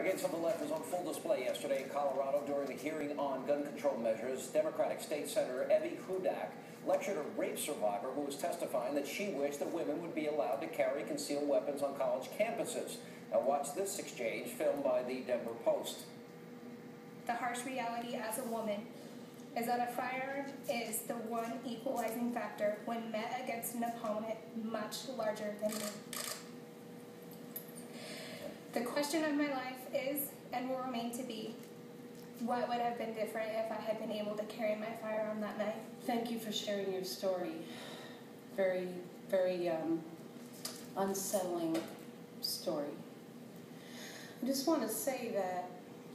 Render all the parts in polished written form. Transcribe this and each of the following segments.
Renegades of the left was on full display yesterday in Colorado during the hearing on gun control measures. Democratic State Senator Evie Hudak lectured a rape survivor who was testifying that she wished that women would be allowed to carry concealed weapons on college campuses. Now watch this exchange filmed by the Denver Post. The harsh reality as a woman is that a firearm is the one equalizing factor when met against an opponent much larger than me. The question of my life is, and will remain to be, what would have been different if I had been able to carry my firearm that night? Thank you for sharing your story. Very, very unsettling story. I just want to say that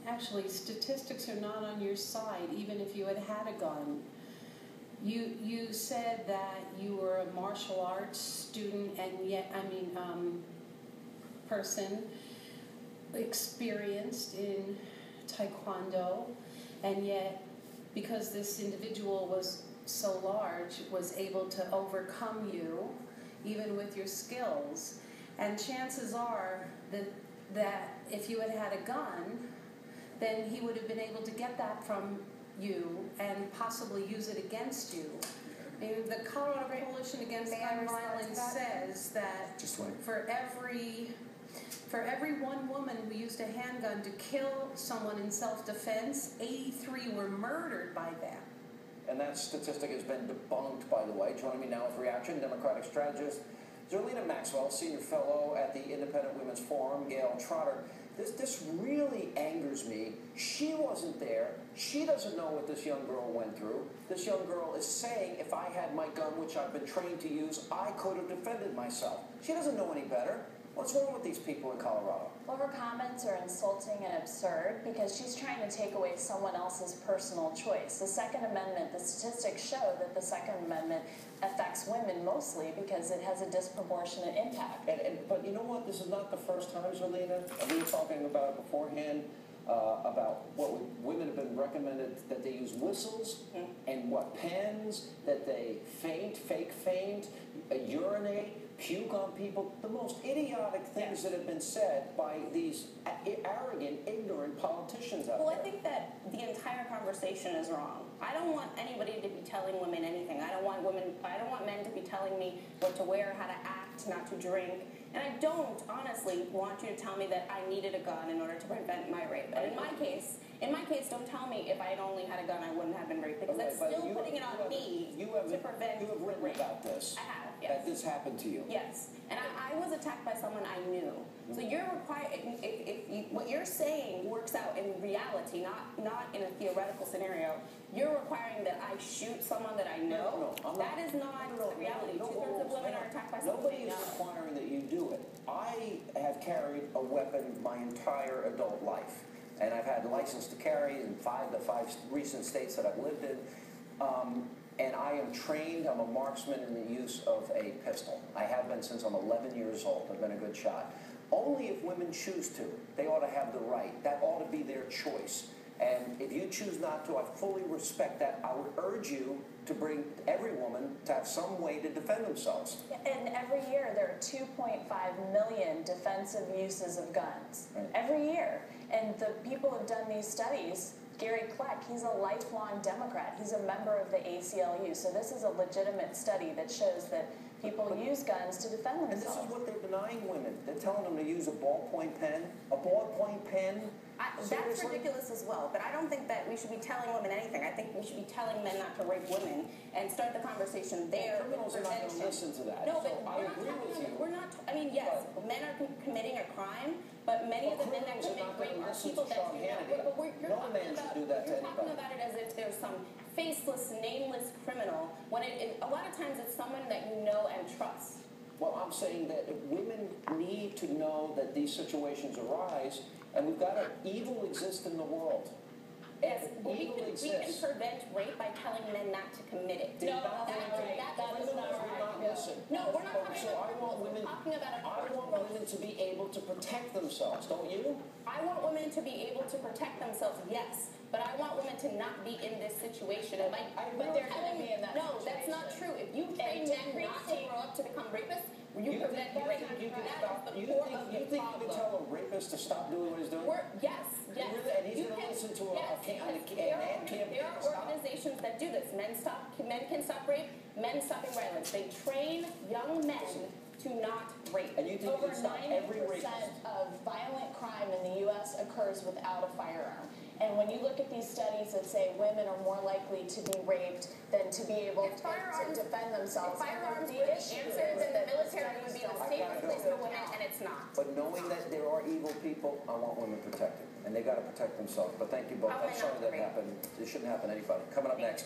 actually statistics are not on your side, even if you had had a gun. You said that you were a martial arts student and yet, person experienced in Taekwondo, and yet because this individual was so large, was able to overcome you even with your skills. And chances are that if you had had a gun, then he would have been able to get that from you and possibly use it against you. The Colorado Coalition Against Gun Violence says that for every one woman who used a handgun to kill someone in self-defense, 83 were murdered by that. And that statistic has been debunked, by the way. Joining me now with reaction, Democratic strategist Zerlina Maxwell, senior fellow at the Independent Women's Forum, Gail Trotter. This really angers me. She wasn't there. She doesn't know what this young girl went through. This young girl is saying, if I had my gun, which I've been trained to use, I could have defended myself. She doesn't know any better. What's wrong with these people in Colorado? Well, her comments are insulting and absurd because she's trying to take away someone else's personal choice. The Second Amendment, the statistics show that the Second Amendment affects women mostly because it has a disproportionate impact. But you know what? This is not the first time, Zerlina. We were talking about it beforehand, about what women have been recommended, that they use whistles and pens, that they fake faint, urinate, puke on people, the most idiotic things that have been said by these arrogant, ignorant politicians out there. Well, I think that the entire conversation is wrong. I don't want anybody to be telling women anything. I don't want men to be telling me what to wear, how to act, not to drink. And I don't, honestly, want you to tell me that I needed a gun in order to prevent my rape. And in my case, don't tell me if I had only had a gun, I wouldn't have been raped, because that's still putting it on me to prevent You have written rape. about this. I have, yes. That this happened to you. Yes. And I was attacked by someone I knew. So you're required, what you're saying works out in reality, not in a theoretical scenario. You're requiring that I shoot someone that I know. No, that is not the reality. Two-thirds of women are attacked by someone Nobody they is know. requiring that you do it. I have carried a weapon my entire adult life. And I've had a license to carry in the five recent states that I've lived in. And I am trained, I'm a marksman in the use of a pistol. I have been since I'm 11 years old. I've been a good shot. Only if women choose to. They ought to have the right. That ought to be their choice. And if you choose not to, I fully respect that. I would urge you to bring every woman to have some way to defend themselves. And every year there are 2.5 million defensive uses of guns. Right. Every year. And the people who have done these studies, Gary Kleck, he's a lifelong Democrat. He's a member of the ACLU. So this is a legitimate study that shows that people use guns to defend themselves. And this is what they're denying women. They're telling them to use a ballpoint pen. A ballpoint pen? That's ridiculous as well, but I don't think that we should be telling women anything. I think we should be telling men not to rape women and start the conversation there. Criminals are not going to listen to that. No, so but I agree with you. Yes, men are committing a crime, but many of the men that commit rape are people that do not. But you're talking about it as if there's some faceless, nameless criminal, when a lot of times it's someone that you know and trust. Well, I'm saying that women need to know that these situations arise, and we've got evil exists in the world. Yes, we can prevent rape by telling men not to commit it. No, that's not right. No, we're not talking about I want women to be able to protect themselves, don't you? I want women to be able to protect themselves, yes. But I want women to not be in this situation. But they're telling me that's not true. If you train men not to grow up to become rapists, You prevent rape. You can That stop. is the You core think of you the think you can problem. tell a rapist to stop doing what he's doing? Yes. Really? And he's You going to can- listen to yes, an ad because campaign there to are stop? organizations that do this. Men can stop rape. Men stopping violence. They train young men to not rape. And you think you Over can stop every 90% rapist? of violent crime in the U.S. occurs without a firearm. And when you look at these studies that say women are more likely to be raped than to be able If to firearms- defend themselves, If firearms the were the issue answer, is then the that military would be the I safest gotta place go. for women, and it's not. But knowing that there are evil people, I want women protected. And they got to protect themselves. But thank you both. How am I'm I sorry not that great? happened. It shouldn't happen to anybody. Coming up next.